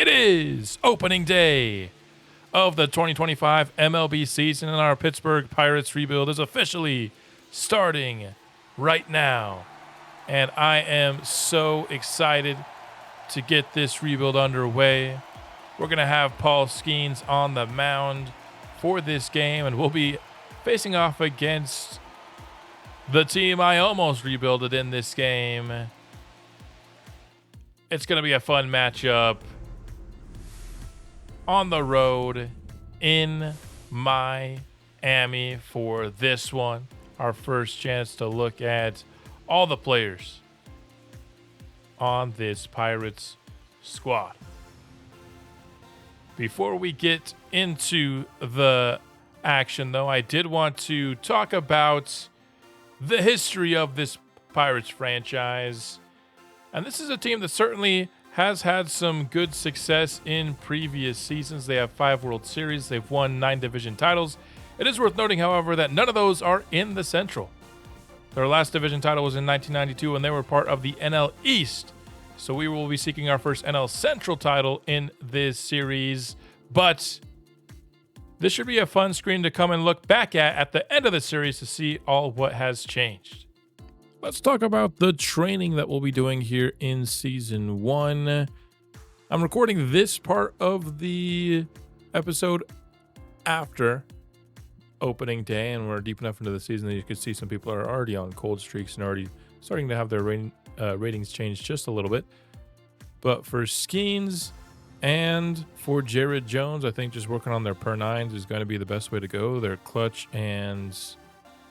It is opening day of the 2025 MLB season, and our Pittsburgh Pirates rebuild is officially starting right now. And I am so excited to get this rebuild underway. We're going to have Paul Skenes on the mound for this game, and we'll be facing off against the team I almost rebuilded in this game. It's going to be a fun matchup on the road in Miami for this one. Our first chance to look at all the players on this Pirates squad. Before we get into the action, though, I did want to talk about the history of this Pirates franchise. And this is a team that certainly has had some good success in previous seasons. They have 5 World Series. They've won 9 division titles. It is worth noting, however, that none of those are in the Central. Their last division title was in 1992, and they were part of the NL East. So we will be seeking our first NL Central title in this series. But this should be a fun screen to come and look back at the end of the series to see all what has changed. Let's talk about the training that we'll be doing here in Season 1. I'm recording this part of the episode after opening day, and we're deep enough into the season that you can see some people are already on cold streaks and already starting to have their ratings change just a little bit. But for Skenes and for Jared Jones, I think just working on their per nines is going to be the best way to go. Their clutch and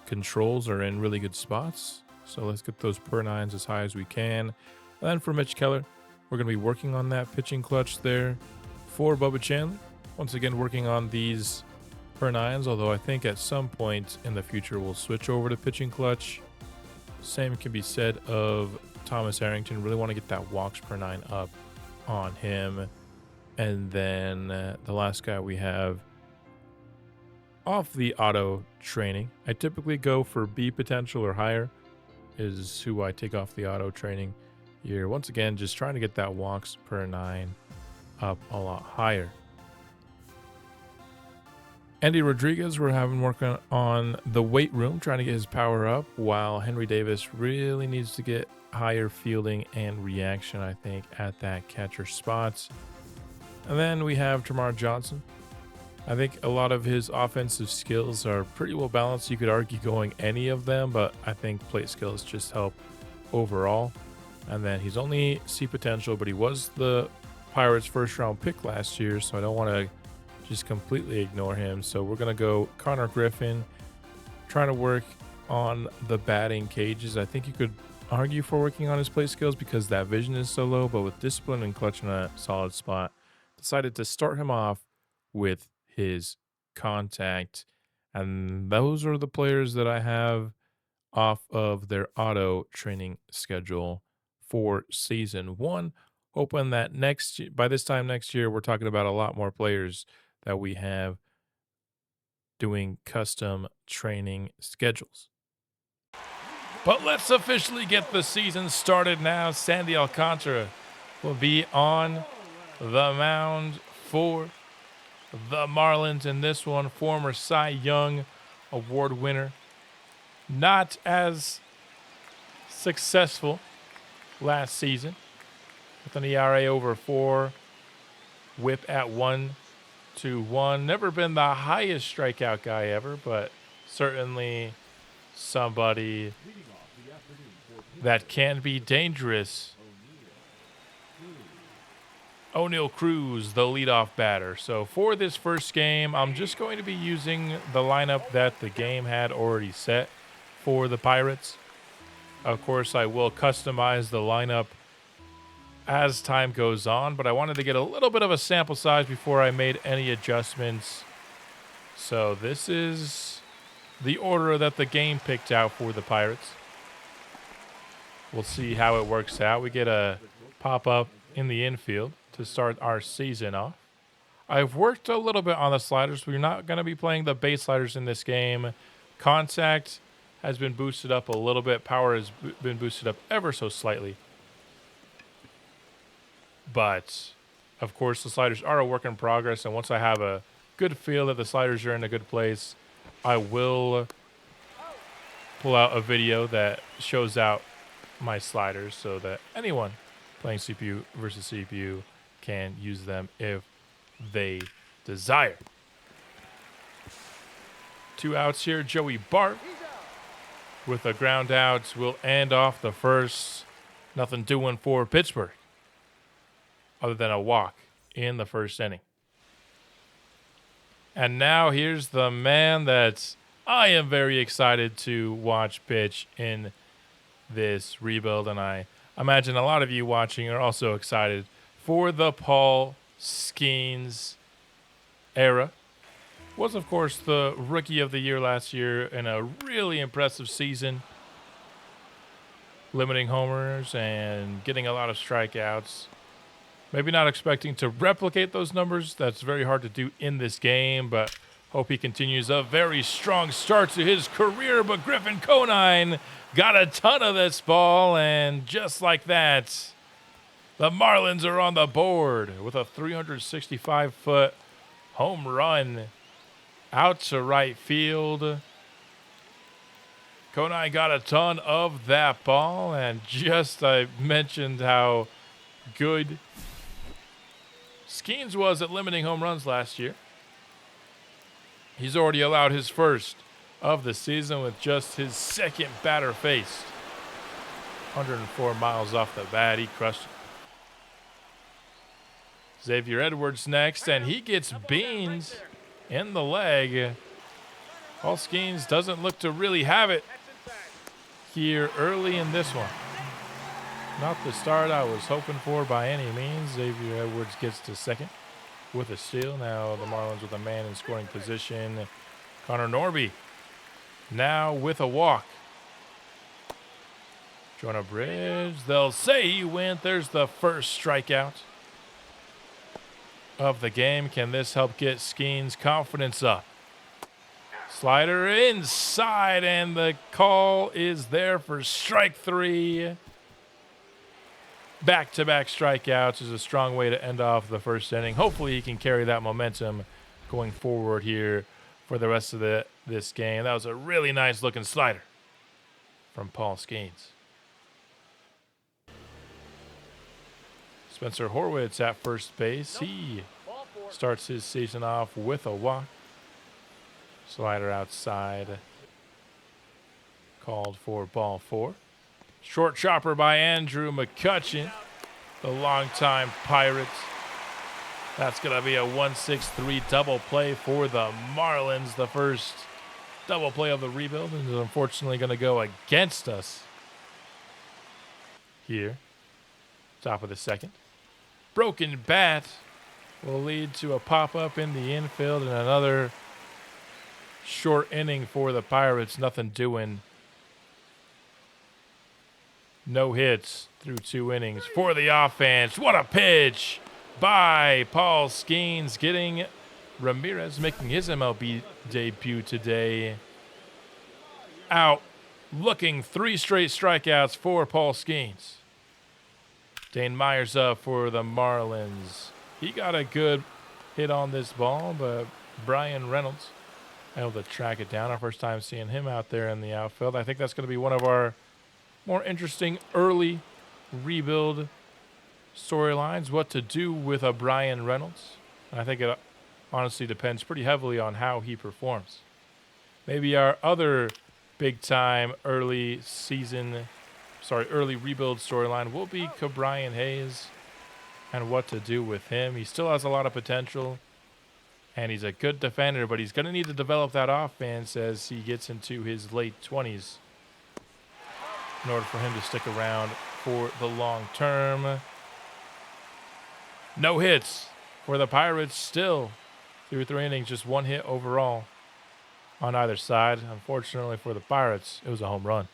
controls are in really good spots. So let's get those per nines as high as we can. And then for Mitch Keller, we're going to be working on that pitching clutch there. For Bubba Chandler, once again working on these per nines, although I think at some point in the future we'll switch over to pitching clutch. Same can be said of Thomas Arrington. Really want to get that walks per nine up on him. And then the last guy we have off the auto training, I typically go for B potential or higher, is who I take off the auto training here. Once again, just trying to get that walks per nine up a lot higher. Andy Rodriguez, we're having working on the weight room, trying to get his power up, while Henry Davis really needs to get higher fielding and reaction, I think, at that catcher spot. And then we have Termarr Johnson. I think a lot of his offensive skills are pretty well balanced. You could argue going any of them, but I think plate skills just help overall. And then he's only C potential, but he was the Pirates' first round pick last year, so I don't want to just completely ignore him. So we're going to go Connor Griffin, trying to work on the batting cages. I think you could argue for working on his plate skills because that vision is so low, but with discipline and clutch in a solid spot, decided to start him off with his contact. And those are the players that I have off of their auto training schedule for Season 1. Hoping that by this time next year, we're talking about a lot more players that we have doing custom training schedules. But let's officially get the season started now. Sandy Alcantara will be on the mound for the Marlins in this one. Former Cy Young Award winner. Not as successful last season with an ERA over 4, whip at 1.21. Never been the highest strikeout guy ever, but certainly somebody that can be dangerous. O'Neal Cruz, the leadoff batter. So for this first game, I'm just going to be using the lineup that the game had already set for the Pirates. Of course, I will customize the lineup as time goes on, but I wanted to get a little bit of a sample size before I made any adjustments. So this is the order that the game picked out for the Pirates. We'll see how it works out. We get a pop-up in the infield to start our season off. I've worked a little bit on the sliders. We're not going to be playing the base sliders in this game. Contact has been boosted up a little bit. Power has been boosted up ever so slightly. But Of course, the sliders are a work in progress, and once I have a good feel that the sliders are in a good place, I will pull out a video that shows out my sliders so that anyone playing CPU versus CPU can use them if they desire. 2 outs here. Joey Bart with a ground out will end off the first. Nothing doing for Pittsburgh other than a walk in the first inning. And now here's the man that I am very excited to watch pitch in this rebuild. And I imagine a lot of you watching are also excited for the Paul Skenes era. Was, of course, the Rookie of the Year last year in a really impressive season, limiting homers and getting a lot of strikeouts. Maybe not expecting to replicate those numbers. That's very hard to do in this game, but hope he continues a very strong start to his career. But Griffin Conine got a ton of this ball, and just like that, the Marlins are on the board with a 365-foot home run out to right field. Conine got a ton of that ball, and just I mentioned how good Skenes was at limiting home runs last year. He's already allowed his first of the season with just his second batter faced. 104 miles off the bat. He crushed it. Xavier Edwards next, and he gets beans in the leg. Paul Skenes doesn't look to really have it here early in this one. Not the start I was hoping for by any means. Xavier Edwards gets to second with a steal. Now the Marlins with a man in scoring position. Connor Norby now with a walk. Jonah Bridge, they'll say he went. There's the first strikeout of the game. Can this help get Skenes' confidence up? Slider inside, and the call is there for strike 3. Back-to-back strikeouts is a strong way to end off the first inning. Hopefully he can carry that momentum going forward here for the rest of this game. That was a really nice-looking slider from Paul Skenes. Spencer Horwitz at first base. He starts his season off with a walk. Slider outside. Called for ball 4. Short chopper by Andrew McCutchen, the longtime Pirates. That's going to be a 1-6-3 double play for the Marlins. The first double play of the rebuild is unfortunately going to go against us here. Top of the second. Broken bat will lead to a pop-up in the infield and another short inning for the Pirates. Nothing doing. No hits through 2 innings for the offense. What a pitch by Paul Skenes, getting Ramirez making his MLB debut today. Out looking 3 straight strikeouts for Paul Skenes. Dane Myers up for the Marlins. He got a good hit on this ball, but Brian Reynolds able to track it down. Our first time seeing him out there in the outfield. I think that's going to be one of our more interesting early rebuild storylines. What to do with a Brian Reynolds. And I think it honestly depends pretty heavily on how he performs. Maybe our other big-time early rebuild storyline will be Cabrian Hayes and what to do with him. He still has a lot of potential, and he's a good defender, but he's going to need to develop that offense as he gets into his late 20s in order for him to stick around for the long term. No hits for the Pirates still through 3 innings, just 1 hit overall on either side. Unfortunately for the Pirates, it was a home run.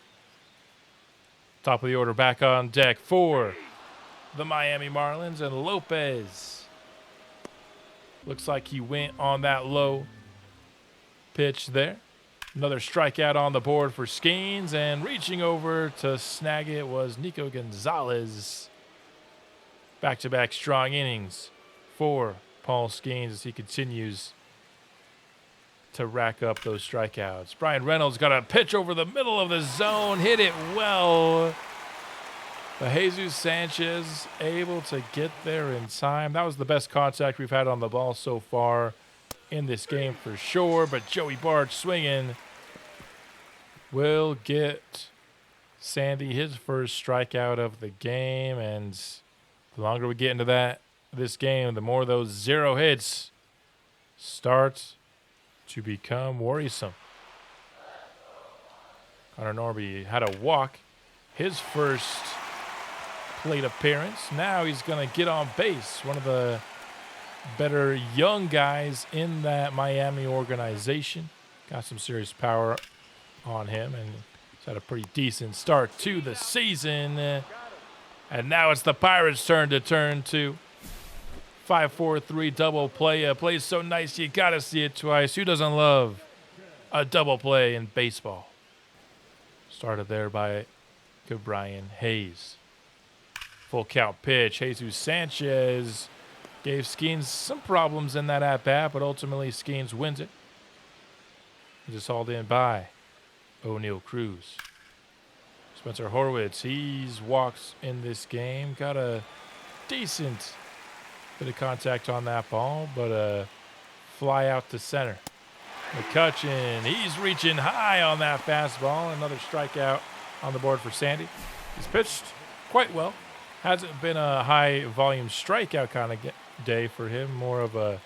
Top of the order back on deck for the Miami Marlins, and Lopez. Looks like he went on that low pitch there. Another strikeout on the board for Skenes, and reaching over to snag it was Nico Gonzalez. Back-to-back strong innings for Paul Skenes as he continues to rack up those strikeouts. Brian Reynolds got a pitch over the middle of the zone, hit it well. But Jesus Sanchez able to get there in time. That was the best contact we've had on the ball so far in this game for sure. But Joey Bart swinging will get Sandy his first strikeout of the game. And the longer we get into this game, the more those 0 hits start to become worrisome. Connor Norby had a walk, his first plate appearance. Now he's going to get on base. One of the better young guys in that Miami organization. Got some serious power on him, and he's had a pretty decent start to the season. And now it's the Pirates' turn to turn to 5-4-3 double play. A play so nice you got to see it twice. Who doesn't love a double play in baseball? Started there by good Brian Hayes. Full count pitch. Jesus Sanchez gave Skenes some problems in that at-bat, but ultimately Skenes wins it. Just hauled in by O'Neal Cruz. Spencer Horwitz, he's walks in this game. Got a decent bit of contact on that ball, but a fly out to center. McCutchen, he's reaching high on that fastball. Another strikeout on the board for Sandy. He's pitched quite well. Hasn't been a high volume strikeout kind of day for him. More of a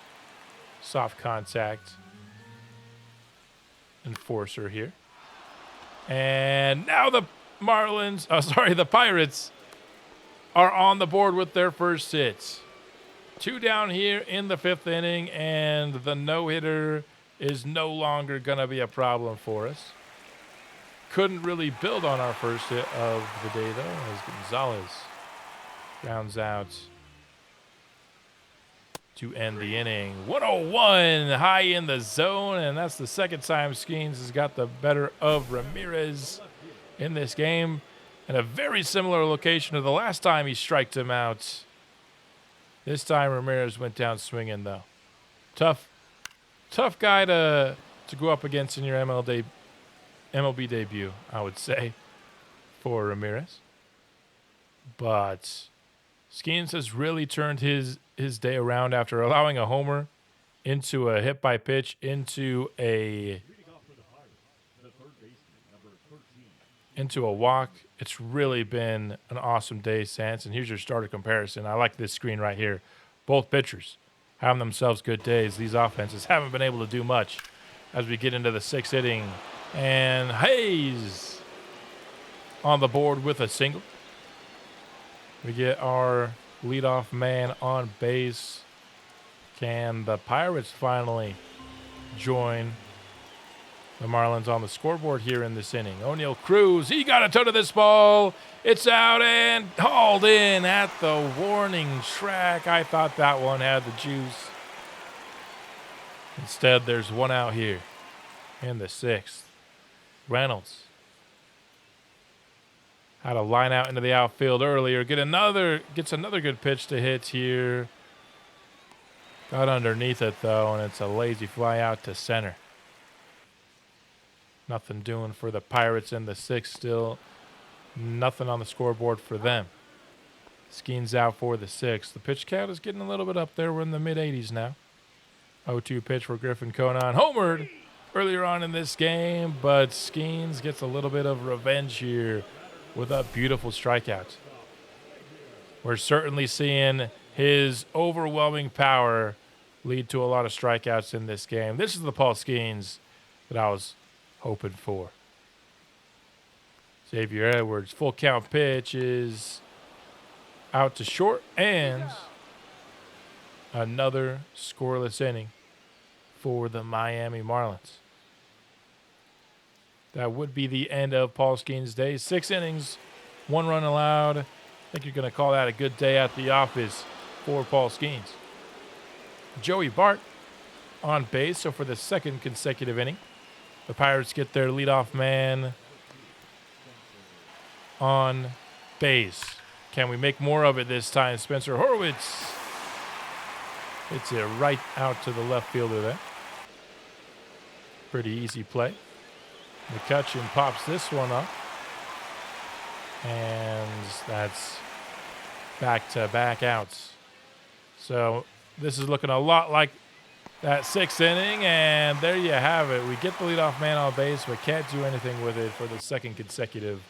soft contact enforcer here. And now the Pirates are on the board with their first hits. 2 down here in the 5th inning, and the no-hitter is no longer going to be a problem for us. Couldn't really build on our first hit of the day, though, as Gonzalez rounds out to end the inning. 101 high in the zone, and that's the second time Skenes has got the better of Ramirez in this game. And a very similar location to the last time he striked him out. This time Ramirez went down swinging, though. Tough guy to go up against in your MLB debut, I would say, for Ramirez. But Skenes has really turned his day around after allowing a homer into a hit by pitch into a walk. It's really been an awesome day since. And here's your starter comparison. I like this screen right here. Both pitchers having themselves good days. These offenses haven't been able to do much as we get into the 6th inning. And Hayes on the board with a single. We get our leadoff man on base. Can the Pirates finally join the Marlins on the scoreboard here in this inning? O'Neal Cruz, he got a toe to this ball. It's out and hauled in at the warning track. I thought that one had the juice. Instead, there's one out here in the 6th. Reynolds had a line out into the outfield earlier. Gets another good pitch to hit here. Got underneath it, though, and it's a lazy fly out to center. Nothing doing for the Pirates in the 6th still. Nothing on the scoreboard for them. Skenes out for the 6th. The pitch count is getting a little bit up there. We're in the mid-80s now. 0-2 pitch for Griffin Conan. Homered earlier on in this game, but Skenes gets a little bit of revenge here with a beautiful strikeout. We're certainly seeing his overwhelming power lead to a lot of strikeouts in this game. This is the Paul Skenes that I was hoping for. Xavier Edwards, full count pitch is out to short, and another scoreless inning for the Miami Marlins. That would be the end of Paul Skenes' day. 6 innings, 1 run allowed. I think you're going to call that a good day at the office for Paul Skenes. Joey Bart on base, so for the 2nd consecutive inning, the Pirates get their leadoff man on base. Can we make more of it this time? Spencer Horwitz Hits it right out to the left fielder there. Pretty easy play. McCutchen pops this one up. And that's back-to-back outs. So this is looking a lot like that 6th inning, and there you have it. We get the leadoff man on base, but can't do anything with it for the 2nd consecutive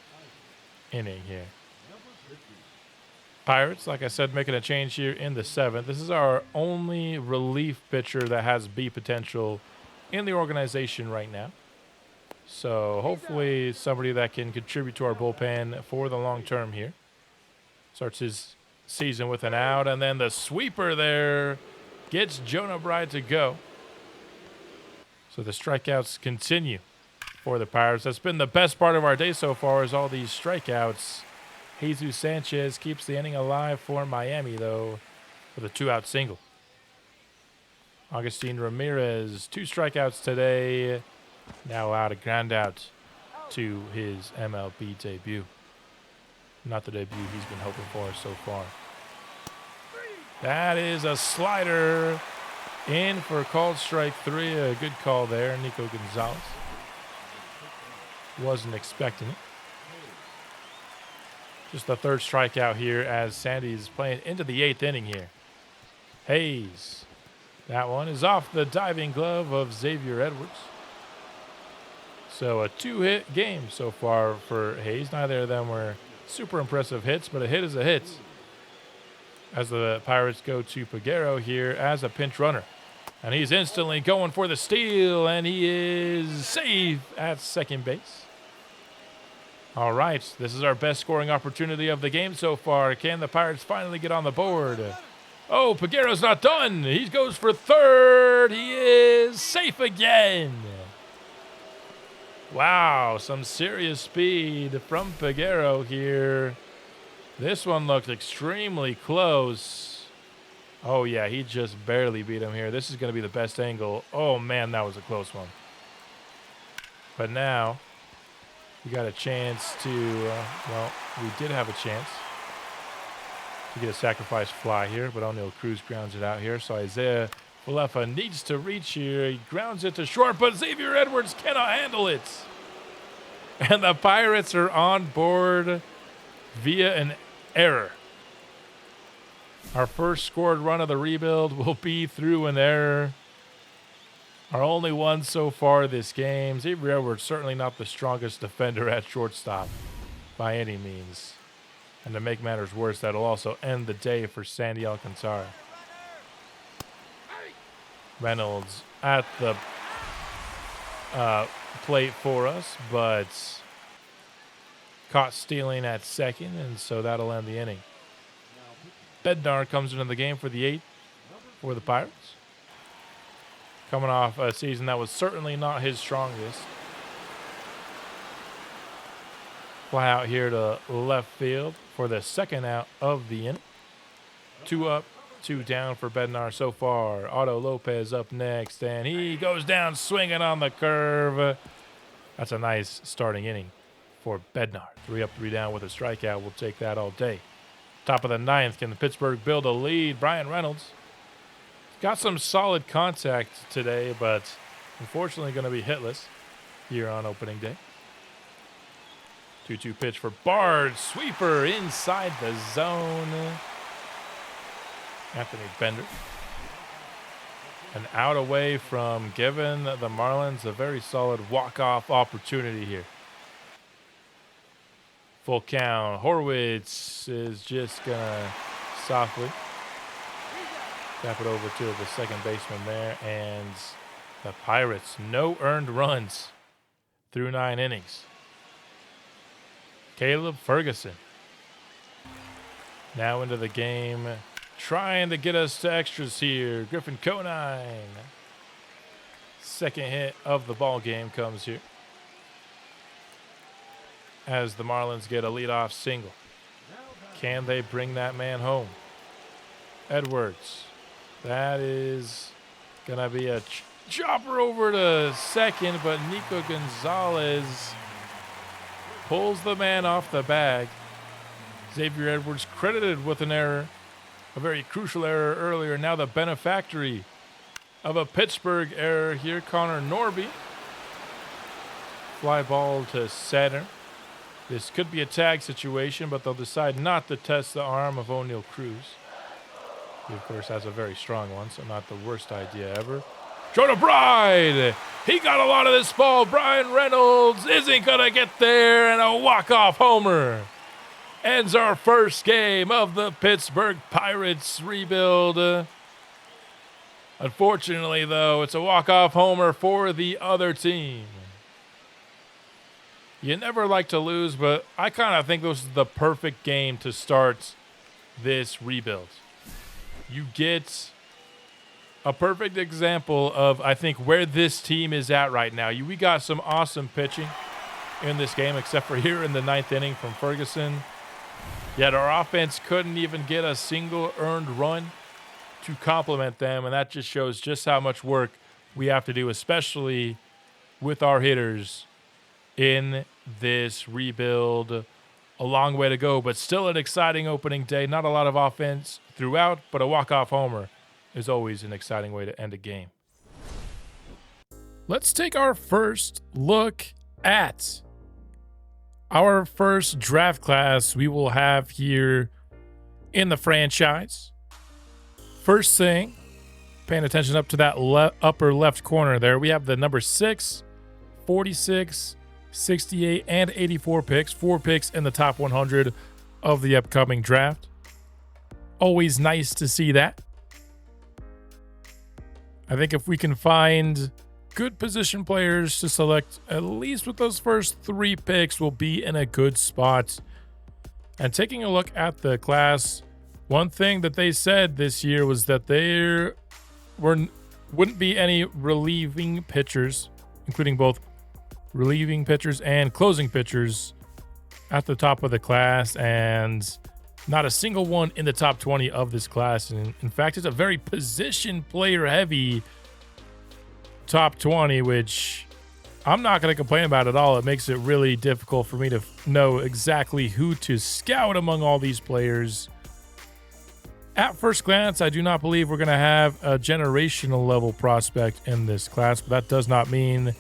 inning here. Pirates, like I said, making a change here in the 7th. This is our only relief pitcher that has B potential in the organization right now. So hopefully somebody that can contribute to our bullpen for the long term here. Starts his season with an out, and then the sweeper there gets Jonah Bride to go. So the strikeouts continue for the Pirates. That's been the best part of our day so far, is all these strikeouts. Jesus Sanchez keeps the inning alive for Miami, though, with a 2-out single. Agustin Ramirez, 2 strikeouts today. Now out, a ground out to his MLB debut. Not the debut he's been hoping for so far. That is a slider in for called strike 3. A good call there, Nico Gonzalez. Wasn't expecting it. Just the 3rd strikeout here as Sandy's playing into the 8th inning here. Hayes. That one is off the diving glove of Xavier Edwards. So a 2-hit game so far for Hayes. Neither of them were super impressive hits, but a hit is a hit. As the Pirates go to Peguero here as a pinch runner. And he's instantly going for the steal, and he is safe at second base. All right, this is our best scoring opportunity of the game so far. Can the Pirates finally get on the board? Oh, Peguero's not done. He goes for 3rd. He is safe again. Wow, some serious speed from Peguero here. This one looked extremely close. Oh, yeah, he just barely beat him here. This is going to be the best angle. Oh, man, that was a close one. But now we got a chance to, well, we did have a chance to get a sacrifice fly here, but O'Neal Cruz grounds it out here. So Isaiah Falefa needs to reach here. He grounds it to short, but Xavier Edwards cannot handle it. And the Pirates are on board via an error. Our first scored run of the rebuild will be through an error. Our only one so far this game. Xavier Edwards certainly not the strongest defender at shortstop by any means. And to make matters worse, that'll also end the day for Sandy Alcantara. Reynolds at the plate for us, but caught stealing at second, and so that'll end the inning. Bednar comes into the game for the 8th for the Pirates. Coming off a season that was certainly not his strongest. Fly out here to left field for the 2nd out of the inning. 2 up, 2 down for Bednar so far. Otto Lopez up next, and he goes down swinging on the curve. That's a nice starting inning for Bednar. 3 up, 3 down with a strikeout. We'll take that all day. Top of the 9th, can the Pittsburgh build a lead? Brian Reynolds got some solid contact today, but unfortunately going to be hitless here on opening day. 2-2 pitch for Bard. Sweeper inside the zone. Anthony Bender. An out away from giving the Marlins a very solid walk-off opportunity here. Full count. Horwitz is just going to softly tap it over to the second baseman there. And the Pirates, no earned runs through 9 innings. Caleb Ferguson now into the game, trying to get us to extras here. Griffin Conine. Second hit of the ball game comes here as the Marlins get a leadoff single. Can they bring that man home? Edwards. That is going to be a chopper over to second, but Nico Gonzalez pulls the man off the bag. Xavier Edwards credited with an error a very crucial error earlier. Now the benefactory of a Pittsburgh error here, Connor Norby. Fly ball to center. This could be a tag situation, but they'll decide not to test the arm of O'Neal Cruz. He, of course, has a very strong one, so not the worst idea ever. Jonah Bride! He got a lot of this ball. Brian Reynolds isn't going to get there, and a walk-off homer ends our first game of the Pittsburgh Pirates rebuild. Unfortunately, though, it's a walk-off homer for the other team. You never like to lose, but I kind of think this is the perfect game to start this rebuild. You get a perfect example of, I think, where this team is at right now. We got some awesome pitching in this game, except for here in the ninth inning from Ferguson. Yet our offense couldn't even get a single earned run to complement them, and that just shows just how much work we have to do, especially with our hitters in this rebuild. A long way to go, but still an exciting opening day. Not a lot of offense throughout, but a walk-off homer is always an exciting way to end a game. Let's take our first look at our first draft class we will have here in the franchise. First thing, paying attention up to that upper left corner there, we have the number 6, 46, 68, and 84 picks. 4 picks in the top 100 of the upcoming draft. Always nice to see that. I think if we can find good position players to select, at least with those first 3 picks, we'll be in a good spot. And taking a look at the class, one thing that they said this year was that there wouldn't be any relieving pitchers, including both relieving pitchers and closing pitchers at the top of the class, and not a single one in the top 20 of this class. And in fact, it's a very position player heavy top 20, which I'm not going to complain about at all. It makes it really difficult for me to know exactly who to scout among all these players. At first glance, I do not believe we're going to have a generational level prospect in this class, but that does not mean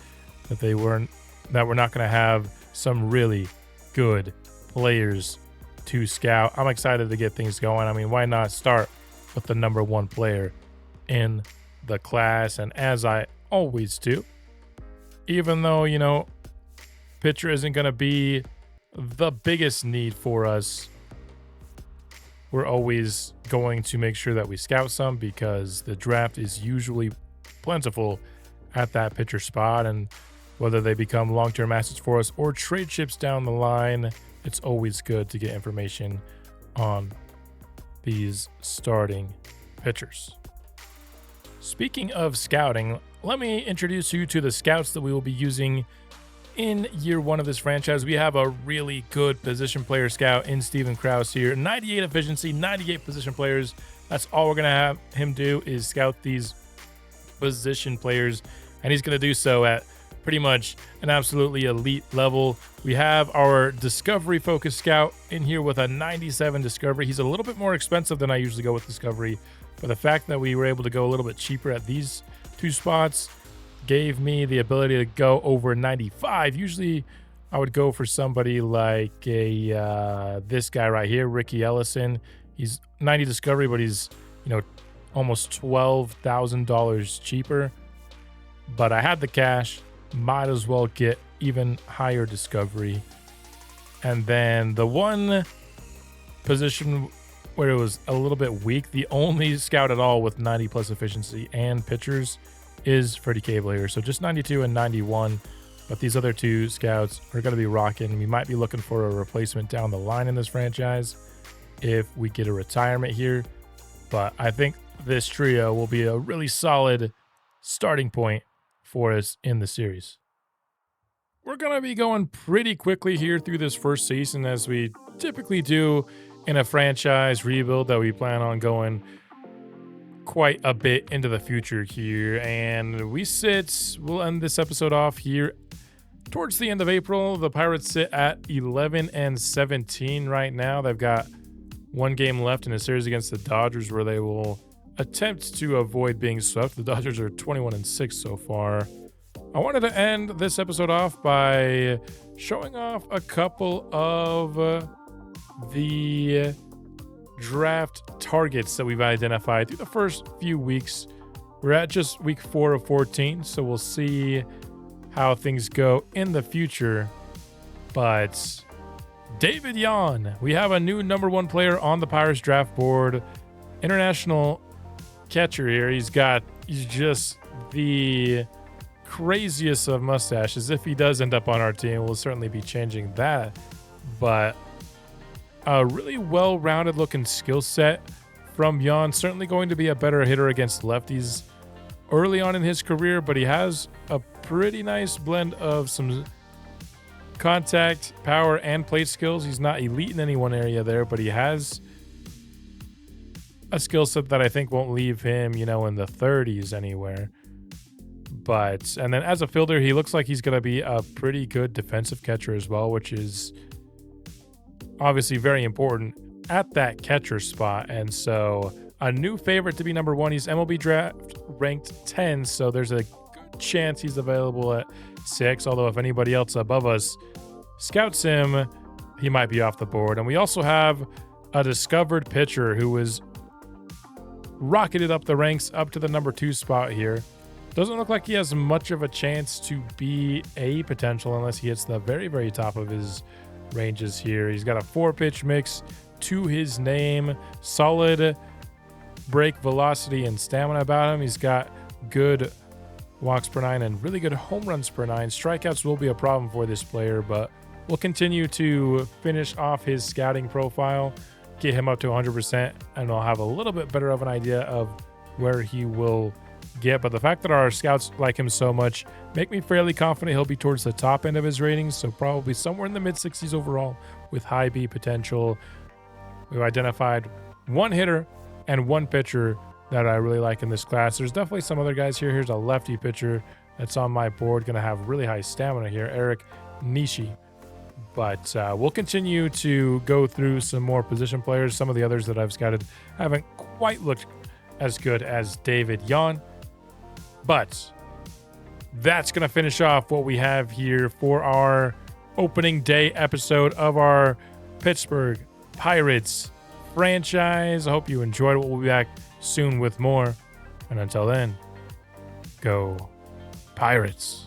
that we're not going to have some really good players to scout. I'm excited to get things going. I mean, why not start with the number 1 player in the class? And as I always do, even though, pitcher isn't going to be the biggest need for us, we're always going to make sure that we scout some, because the draft is usually plentiful at that pitcher spot. And whether they become long-term assets for us or trade chips down the line, it's always good to get information on these starting pitchers. Speaking of scouting, let me introduce you to the scouts that we will be using in year 1 of this franchise. We have a really good position player scout in Steven Krause here. 98 efficiency, 98 position players. That's all we're going to have him do, is scout these position players. And he's going to do so at pretty much an absolutely elite level. We have our discovery focus scout in here with a 97 discovery. He's a little bit more expensive than I usually go with discovery, but the fact that we were able to go a little bit cheaper at these 2 spots gave me the ability to go over 95. Usually I would go for somebody like this guy right here, Ricky Ellison. He's 90 discovery, but he's almost $12,000 cheaper. But I had the cash, might as well get even higher discovery. And then the one position where it was a little bit weak, the only scout at all with 90 plus efficiency and pitchers, is Freddie Cable here. So just 92 and 91. But these other 2 scouts are going to be rocking. We might be looking for a replacement down the line in this franchise if we get a retirement here. But I think this trio will be a really solid starting point for us in the series. We're going to be going pretty quickly here through this first season, as we typically do in a franchise rebuild that we plan on going quite a bit into the future here. And we'll end this episode off here towards the end of April. The Pirates sit at 11 and 17 right now. They've got one game left in a series against the Dodgers where they will attempt to avoid being swept. The Dodgers are 21-6 so far. I wanted to end this episode off by showing off a couple of the draft targets that we've identified through the first few weeks. We're at just week 4 of 14, so we'll see how things go in the future. But David Yan, we have a new number 1 player on the Pirates draft board. International catcher here. He's just the craziest of mustaches. If he does end up on our team, we'll certainly be changing that. But a really well-rounded looking skill set from Yan. Certainly going to be a better hitter against lefties early on in his career, but he has a pretty nice blend of some contact, power, and plate skills. He's not elite in any one area there, but he has a skill set that I think won't leave him, in the 30s anywhere. And then as a fielder, he looks like he's going to be a pretty good defensive catcher as well, which is obviously very important at that catcher spot. And so a new favorite to be number 1. He's MLB draft ranked 10, so there's a good chance he's available at 6. Although if anybody else above us scouts him, he might be off the board. And we also have a discovered pitcher who was rocketed up the ranks up to the number 2 spot here. Doesn't look like he has much of a chance to be a potential unless he hits the very, very top of his ranges here. He's got a 4-pitch mix to his name, solid break velocity and stamina about him. He's got good walks per 9 and really good home runs per 9. Strikeouts will be a problem for this player, but we'll continue to finish off his scouting profile, get him up to 100%, and I'll have a little bit better of an idea of where he will get. But the fact that our scouts like him so much make me fairly confident he'll be towards the top end of his ratings, so probably somewhere in the mid-60s overall with high B potential. We've identified 1 hitter and 1 pitcher that I really like in this class. There's definitely some other guys here. Here's a lefty pitcher that's on my board, going to have really high stamina here, Eric Nishi. But we'll continue to go through some more position players. Some of the others that I've scouted haven't quite looked as good as David Yan. But that's going to finish off what we have here for our opening day episode of our Pittsburgh Pirates franchise. I hope you enjoyed it. We'll be back soon with more. And until then, go Pirates.